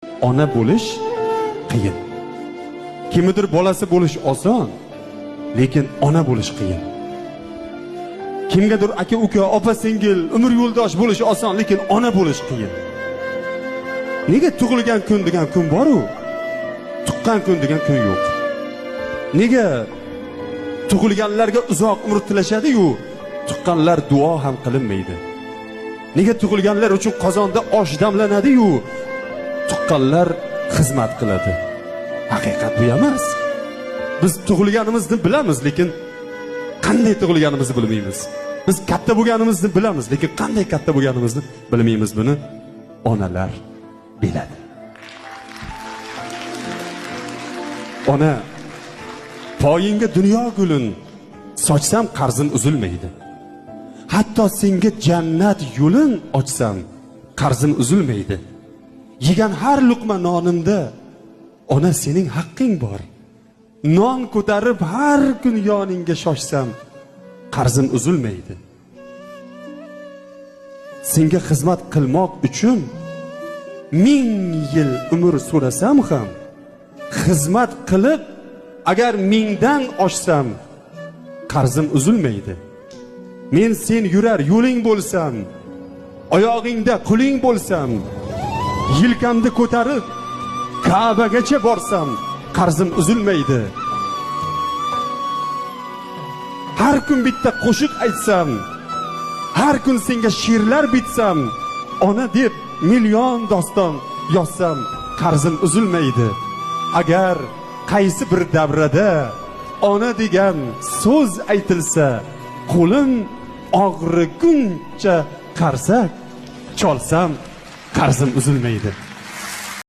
Ona bo'lish qiyin. Kimnidir bolasi bo'lish oson, lekin ona bo'lish qiyin. Kimgadir aka uka, opa singil, umr yo'ldosh bo'lish oson, lekin ona bo'lish qiyin. Nega tug'ilgan kun degan kun bor-u, tuqqan kun degan kun yo'q? Nega tug'ilganlarga uzoq umr tilashadi-yu, tuqqanlar duo ham qilinmaydi? Nega tug'ilganlar uchun qozonda osh damlanadi-yu, tuqqanlar xizmat qiladi? Haqiqat bu emas. Biz tug'ilganimizni bilamiz, lekin qanday tug'ilganimizni bilmaymiz. Biz katta bo'lganimizni bilamiz, lekin qanday katta bo'lganimizni bilmaymiz. Buni onalar biladi. Ona, poyingga dunyo gulin sochsam qarzim uzilmaydi. Hatto senga jannat yo'lin ochsam qarzim uzilmaydi. Yegan har luqma nonimda ona sening haqqing bor. Non ko'tarib har kun yoningga shoshsam qarzim uzilmaydi. Senga xizmat qilmoq uchun 1000 yil umr so'rasam ham, xizmat qilib agar 1000 dan oshsam qarzim uzilmaydi. Men sen yurar yo'ling bo'lsam, oyog'ingda quling bo'lsam, yelkamni ko'tarib Ka'bagacha borsam qarzim uzilmaydi. Har kun bitta qo'shiq aytsam, har kun senga she'rlar bitsam, ona deb million doston yozsam qarzim uzilmaydi. Agar qaysi bir davrada ona degan so'z aytilsa, qo'lim og'riguncha qarsak cholsam qarzim uzilmaydi.